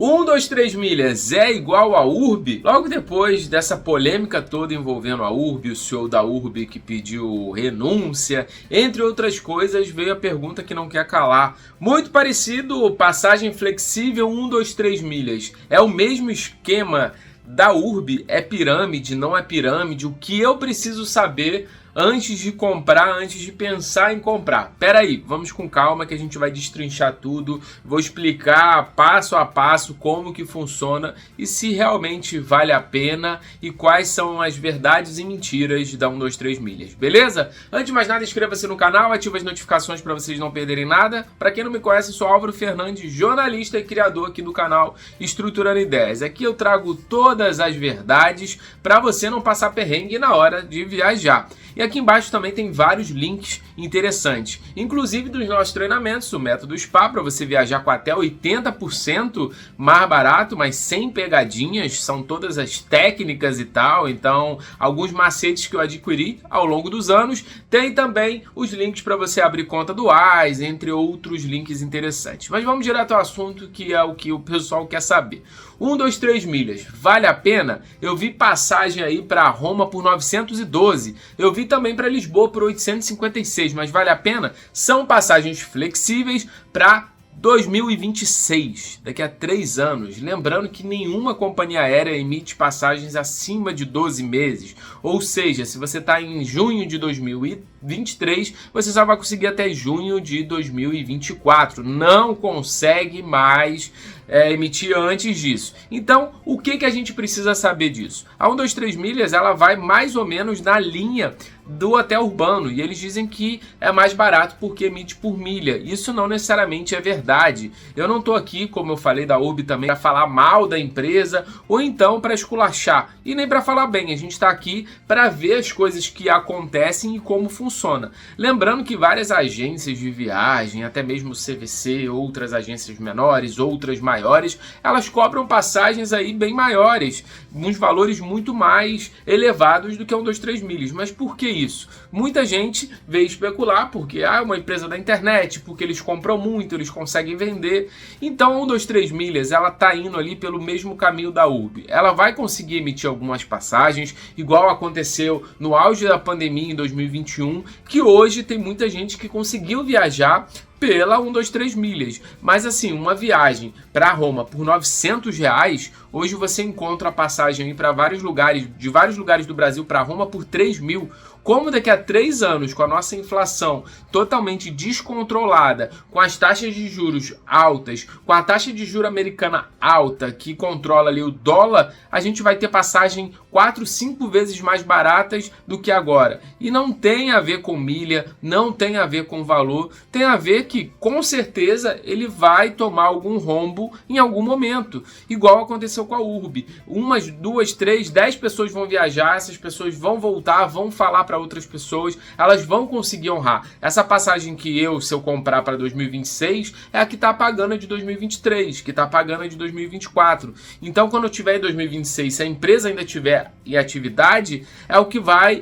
2, 3 milhas é igual a URB? Logo depois dessa polêmica toda envolvendo a URB, o CEO da URB que pediu renúncia, entre outras coisas, veio a pergunta que não quer calar. Muito parecido, passagem flexível 2, 3 milhas. É o mesmo esquema da URB? É pirâmide, não é pirâmide? O que eu preciso saber antes de comprar, antes de pensar em comprar? Pera aí, vamos com calma que a gente vai destrinchar tudo, vou explicar passo a passo como que funciona e se realmente vale a pena e quais são as verdades e mentiras da 2, 3 milhas, beleza? Antes de mais nada, inscreva-se no canal, ative as notificações para vocês não perderem nada. Para quem não me conhece, eu sou Álvaro Fernandes, jornalista e criador aqui do canal Estruturando Ideias. Aqui eu trago todas as verdades para você não passar perrengue na hora de viajar. E aqui embaixo também tem vários links interessantes, inclusive dos nossos treinamentos, o método SPA, para você viajar com até 80% mais barato, mas sem pegadinhas, são todas as técnicas e tal, então alguns macetes que eu adquiri ao longo dos anos. Tem também os links para você abrir conta do Wise, entre outros links interessantes. Mas vamos direto ao assunto, que é o que o pessoal quer saber. 2, 3 milhas, vale a pena? Eu vi passagem aí para Roma por 912, eu vi também para Lisboa por 856, mas vale a pena? São passagens flexíveis para 2026, daqui a 3 anos. Lembrando que nenhuma companhia aérea emite passagens acima de 12 meses. Ou seja, se você está em junho de 2023, você só vai conseguir até junho de 2024. Não consegue mais emitir antes disso. Então, o que a gente precisa saber disso? A 2, 3 milhas, ela vai mais ou menos na linha do hotel urbano, e eles dizem que é mais barato porque emite por milha. Isso não necessariamente é verdade. Eu não estou aqui, como eu falei da URB também, para falar mal da empresa ou então para esculachar, e nem para falar bem. A gente está aqui para ver as coisas que acontecem e como funciona. Lembrando que várias agências de viagem, até mesmo o CVC, outras agências menores, outras maiores, elas cobram passagens aí bem maiores, uns valores muito mais elevados do que 2, 3 milhas. Mas por que isso? Muita gente veio especular porque é uma empresa da internet, porque eles compram muito, eles conseguem vender. Então 2, 3 milhas, ela tá indo ali pelo mesmo caminho da URB. Ela vai conseguir emitir algumas passagens, igual aconteceu no auge da pandemia em 2021, que hoje tem muita gente que conseguiu viajar pela 2, 3 milhas. Mas assim, uma viagem para Roma por R$900, hoje você encontra a passagem para vários lugares, de vários lugares do Brasil para Roma por 3 mil. Como daqui a 3 anos, com a nossa inflação totalmente descontrolada, com as taxas de juros altas, com a taxa de juros americana alta, que controla ali o dólar, a gente vai ter passagem 4, 5 vezes mais baratas do que agora. E não tem a ver com milha, não tem a ver com valor, tem a ver que, com certeza, ele vai tomar algum rombo em algum momento, igual aconteceu com a URB. 1, 2, 3, 10 pessoas vão viajar, essas pessoas vão voltar, vão falar para outras pessoas, elas vão conseguir honrar. Essa passagem que se eu comprar para 2026, é a que está pagando a de 2023, que está pagando a de 2024. Então, quando eu tiver em 2026, se a empresa ainda tiver em atividade, é o que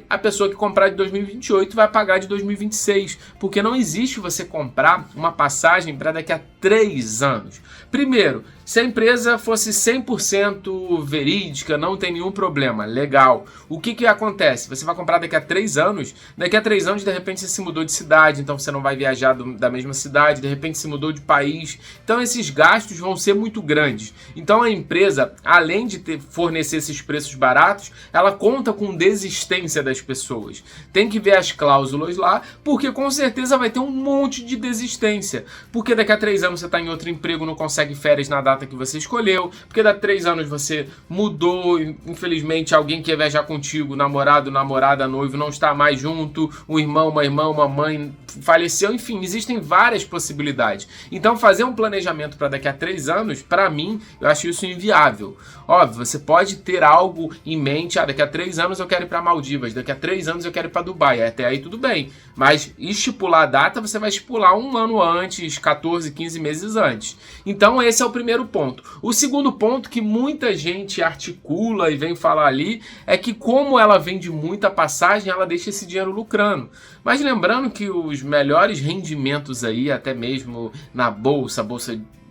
a pessoa que comprar de 2028 vai pagar de 2026, porque não existe você comprar uma passagem para daqui a 3 anos. Primeiro, se a empresa fosse 100% verídica, não tem nenhum problema, legal. O que acontece? Você vai comprar daqui a 3 anos, daqui a 3 anos de repente você se mudou de cidade, então você não vai viajar da mesma cidade, de repente se mudou de país, então esses gastos vão ser muito grandes. Então a empresa, além de fornecer esses preços baratos, ela conta com desistência das pessoas. Tem que ver as cláusulas lá, porque com certeza vai ter um monte de desistência, porque daqui a 3 anos você está em outro emprego, não consegue férias na data que você escolheu, porque daqui a 3 anos você mudou, infelizmente alguém que ia viajar contigo, namorado, namorada, noivo, não está mais junto, um irmão, uma irmã, uma mãe faleceu, enfim, existem várias possibilidades. Então fazer um planejamento para daqui a 3 anos, para mim, eu acho isso inviável. Óbvio, você pode ter algo em mente, daqui a 3 anos eu quero ir para Maldivas, daqui a 3 anos eu quero ir para Dubai, até aí tudo bem, mas estipular a data, você vai estipular um ano antes, 14, 15 meses antes. Então esse é o primeiro ponto. O segundo ponto que muita gente articula e vem falar ali é que como ela vende muita passagem, ela deixa esse dinheiro lucrando. Mas lembrando que os melhores rendimentos aí, até mesmo na bolsa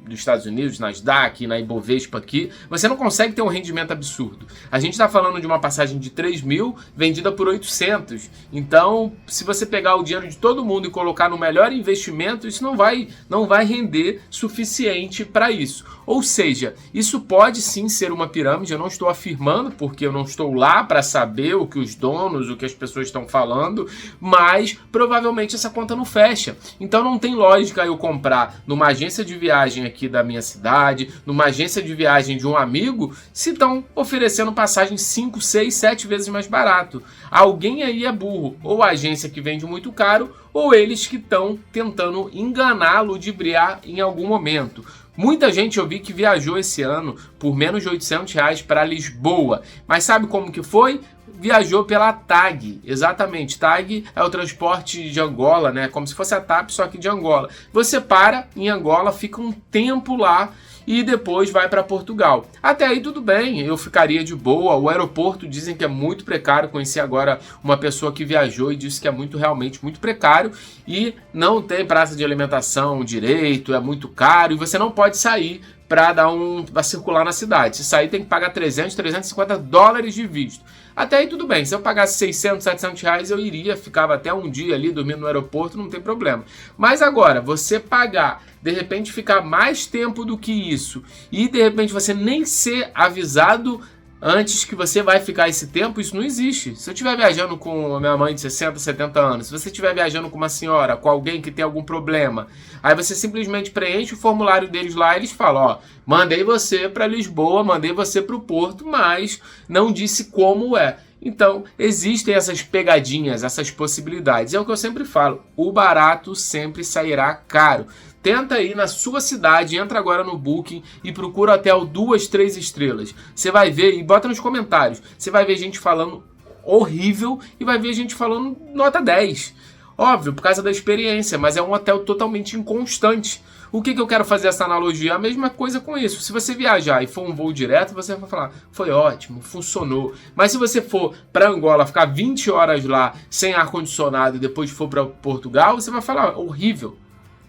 dos Estados Unidos, Nasdaq, na Ibovespa aqui, você não consegue ter um rendimento absurdo. A gente está falando de uma passagem de 3 mil vendida por 800. Então, se você pegar o dinheiro de todo mundo e colocar no melhor investimento, isso não vai render suficiente para isso. Ou seja, isso pode sim ser uma pirâmide, eu não estou afirmando, porque eu não estou lá para saber o que os donos, o que as pessoas estão falando, mas provavelmente essa conta não fecha. Então não tem lógica eu comprar numa agência de viagem aqui da minha cidade, numa agência de viagem de um amigo, se estão oferecendo passagem 5, 6, 7 vezes mais barato. Alguém aí é burro, ou a agência que vende muito caro, ou eles que estão tentando enganar, ludibriar em algum momento. Muita gente eu vi que viajou esse ano por menos de R$800 para Lisboa. Mas sabe como que foi? Viajou pela TAG, exatamente. TAG é o transporte de Angola, né? Como se fosse a TAP, só que de Angola. Você para em Angola, fica um tempo lá e depois vai para Portugal. Até aí tudo bem, eu ficaria de boa. O aeroporto dizem que é muito precário. Conheci agora uma pessoa que viajou e disse que é realmente muito precário e não tem praça de alimentação direito, é muito caro e você não pode sair para circular na cidade. Se sair tem que pagar 300, 350 dólares de visto. Até aí tudo bem, se eu pagasse 600, 700 reais eu iria, ficava até um dia ali dormindo no aeroporto, não tem problema. Mas agora, você pagar, de repente ficar mais tempo do que isso e de repente você nem ser avisado antes que você vai ficar esse tempo, isso não existe. Se eu estiver viajando com a minha mãe de 60, 70 anos, se você estiver viajando com uma senhora, com alguém que tem algum problema, aí você simplesmente preenche o formulário deles lá e eles falam, ó, mandei você para Lisboa, mandei você para o Porto, mas não disse como é. Então, existem essas pegadinhas, essas possibilidades. É o que eu sempre falo, o barato sempre sairá caro. Tenta ir na sua cidade, entra agora no Booking e procura hotel 2, 3 estrelas. Você vai ver, e bota nos comentários, você vai ver gente falando horrível e vai ver gente falando nota 10. Óbvio, por causa da experiência, mas é um hotel totalmente inconstante. O que eu quero fazer essa analogia? A mesma coisa com isso. Se você viajar e for um voo direto, você vai falar, foi ótimo, funcionou. Mas se você for para Angola, ficar 20 horas lá sem ar-condicionado e depois for para Portugal, você vai falar, horrível.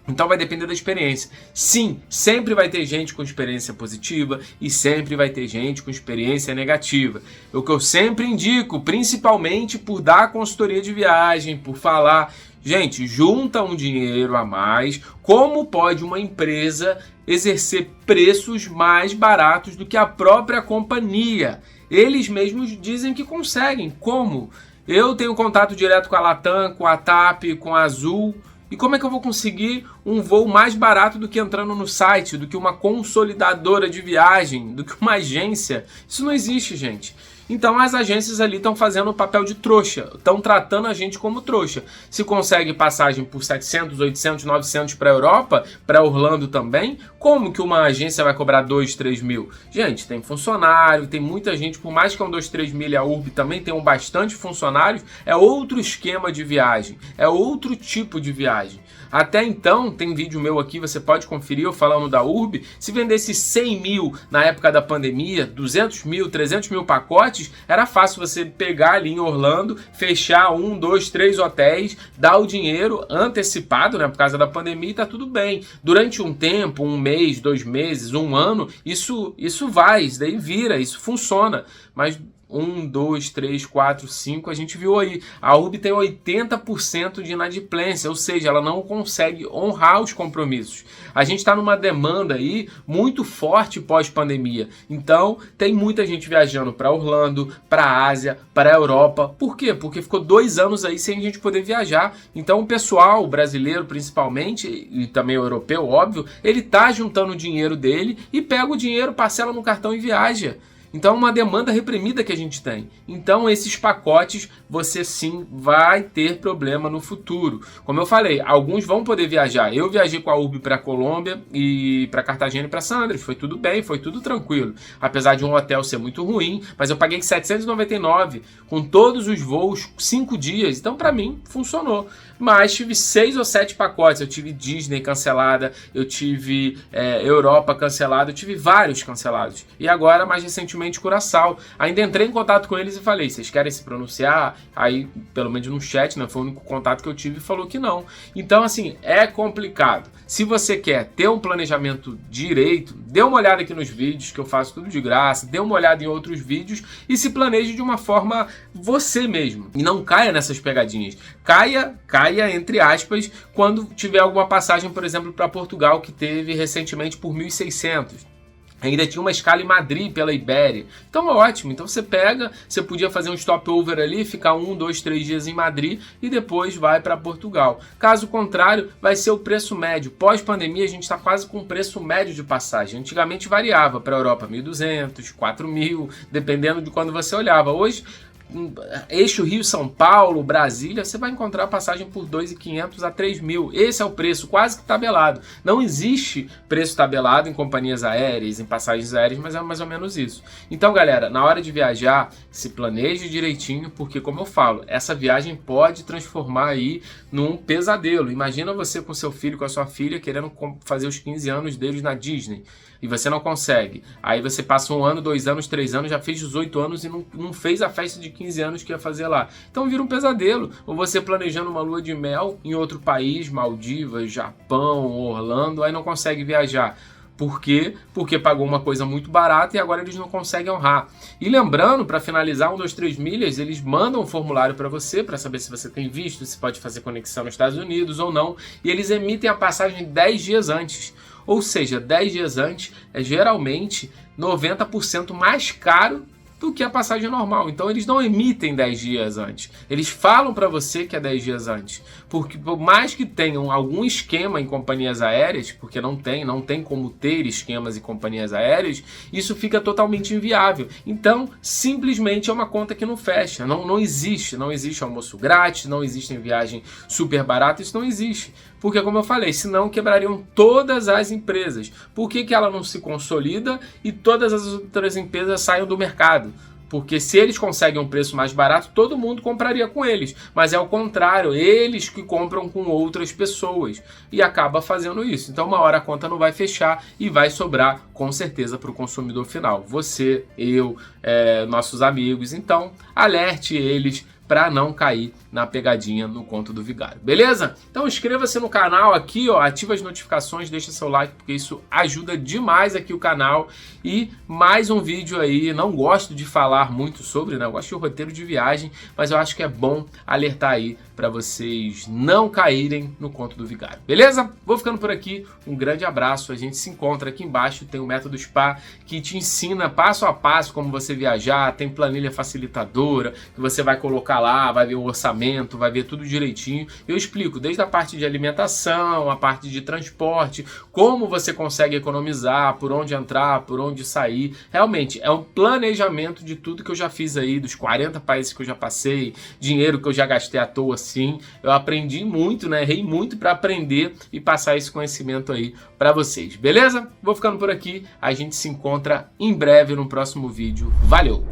Então vai depender da experiência. Sim, sempre vai ter gente com experiência positiva e sempre vai ter gente com experiência negativa. O que eu sempre indico, principalmente por dar consultoria de viagem, por falar, gente, junta um dinheiro a mais. Como pode uma empresa exercer preços mais baratos do que a própria companhia? Eles mesmos dizem que conseguem. Como? Eu tenho contato direto com a Latam, com a TAP, com a Azul. E como é que eu vou conseguir um voo mais barato do que entrando no site, do que uma consolidadora de viagem, do que uma agência? Isso não existe, gente. Então as agências ali estão fazendo o papel de trouxa, estão tratando a gente como trouxa. Se consegue passagem por 700, 800, 900 para a Europa, para Orlando também, como que uma agência vai cobrar 2, 3 mil? Gente, tem funcionário, tem muita gente, por mais que é um 2, 3 mil, a URB também tem bastante funcionários, é outro esquema de viagem, é outro tipo de viagem. Até então, tem vídeo meu aqui, você pode conferir eu falando da URB, se vendesse 100 mil na época da pandemia, 200 mil, 300 mil pacotes, era fácil você pegar ali em Orlando, fechar 1, 2, 3 hotéis, dar o dinheiro antecipado, né, por causa da pandemia e tá tudo bem. Durante um tempo, um mês, 2 meses, um ano, isso vai, isso daí vira, isso funciona, mas 1, 2, 3, 4, 5, a gente viu aí, a URB tem 80% de inadimplência, ou seja, ela não consegue honrar os compromissos. A gente está numa demanda aí muito forte pós-pandemia, então tem muita gente viajando para Orlando, para a Ásia, para a Europa. Por quê? Porque ficou 2 anos aí sem a gente poder viajar. Então o pessoal, o brasileiro principalmente, e também o europeu, óbvio, ele tá juntando o dinheiro dele e pega o dinheiro, parcela no cartão e viaja. Então é uma demanda reprimida que a gente tem. Então esses pacotes você sim vai ter problema no futuro. Como eu falei, alguns vão poder viajar. Eu viajei com a URB para Colômbia e para Cartagena e para Sandras. Foi tudo bem, foi tudo tranquilo. Apesar de um hotel ser muito ruim, mas eu paguei 799 com todos os voos, 5 dias. Então para mim funcionou. Mas tive 6 ou 7 pacotes. Eu tive Disney cancelada, eu tive Europa cancelada, eu tive vários cancelados. E agora, mais recentemente, exatamente Curaçao. Ainda entrei em contato com eles e falei, vocês querem se pronunciar? Aí, pelo menos no chat, né, foi o único contato que eu tive e falou que não. Então, assim, é complicado. Se você quer ter um planejamento direito, dê uma olhada aqui nos vídeos, que eu faço tudo de graça, dê uma olhada em outros vídeos e se planeje de uma forma você mesmo. E não caia nessas pegadinhas. Caia entre aspas, quando tiver alguma passagem, por exemplo, para Portugal, que teve recentemente por 1.600. Ainda tinha uma escala em Madrid pela Ibéria. Então é ótimo. Então você pega, você podia fazer um stopover ali, ficar 1, 2, 3 dias em Madrid e depois vai para Portugal. Caso contrário, vai ser o preço médio. Pós-pandemia, a gente está quase com o preço médio de passagem. Antigamente variava para a Europa 1.200, 4.000, dependendo de quando você olhava. Hoje, eixo Rio-São Paulo, Brasília, você vai encontrar passagem por 2.500 a 3.000. Esse é o preço quase que tabelado. Não existe preço tabelado em companhias aéreas, em passagens aéreas, mas é mais ou menos isso. Então, galera, na hora de viajar, se planeje direitinho, porque, como eu falo, essa viagem pode transformar aí num pesadelo. Imagina você com seu filho, com a sua filha, querendo fazer os 15 anos deles na Disney. E você não consegue. Aí você passa 1 ano, 2 anos, 3 anos, já fez 18 anos e não fez a festa de 15 anos que ia fazer lá. Então vira um pesadelo. Ou você planejando uma lua de mel em outro país, Maldivas, Japão, Orlando, aí não consegue viajar. Por quê? Porque pagou uma coisa muito barata e agora eles não conseguem honrar. E lembrando, para finalizar, 1, 2, 3 milhas, eles mandam um formulário para você, para saber se você tem visto, se pode fazer conexão nos Estados Unidos ou não. E eles emitem a passagem 10 dias antes. Ou seja, 10 dias antes é geralmente 90% mais caro do que a passagem normal. Então eles não emitem 10 dias antes. Eles falam para você que é 10 dias antes. Porque por mais que tenham algum esquema em companhias aéreas, porque não tem como ter esquemas em companhias aéreas, isso fica totalmente inviável. Então, simplesmente é uma conta que não fecha. Não existe almoço grátis, não existe viagem super barata, isso não existe. Porque, como eu falei, senão quebrariam todas as empresas. Por que ela não se consolida e todas as outras empresas saiam do mercado? Porque se eles conseguem um preço mais barato, todo mundo compraria com eles. Mas é o contrário, eles que compram com outras pessoas. E acaba fazendo isso. Então uma hora a conta não vai fechar e vai sobrar com certeza para o consumidor final. Você, eu, nossos amigos. Então alerte eles para não cair na pegadinha no conto do vigário, beleza? Então inscreva-se no canal aqui, ó, ativa as notificações, deixa seu like, porque isso ajuda demais aqui o canal. E mais um vídeo aí, não gosto de falar muito sobre, né? Eu gosto de roteiro de viagem, mas eu acho que é bom alertar aí para vocês não caírem no conto do vigário, beleza? Vou ficando por aqui, um grande abraço, a gente se encontra aqui embaixo, tem o Método Spa que te ensina passo a passo como você viajar, tem planilha facilitadora que você vai colocar lá, vai ver o orçamento, vai ver tudo direitinho. Eu explico desde a parte de alimentação, a parte de transporte, como você consegue economizar, por onde entrar, por onde sair. Realmente é um planejamento de tudo que eu já fiz aí, dos 40 países que eu já passei, dinheiro que eu já gastei à toa assim. Eu aprendi muito, né? Errei muito para aprender e passar esse conhecimento aí para vocês, beleza? Vou ficando por aqui, a gente se encontra em breve no próximo vídeo. Valeu!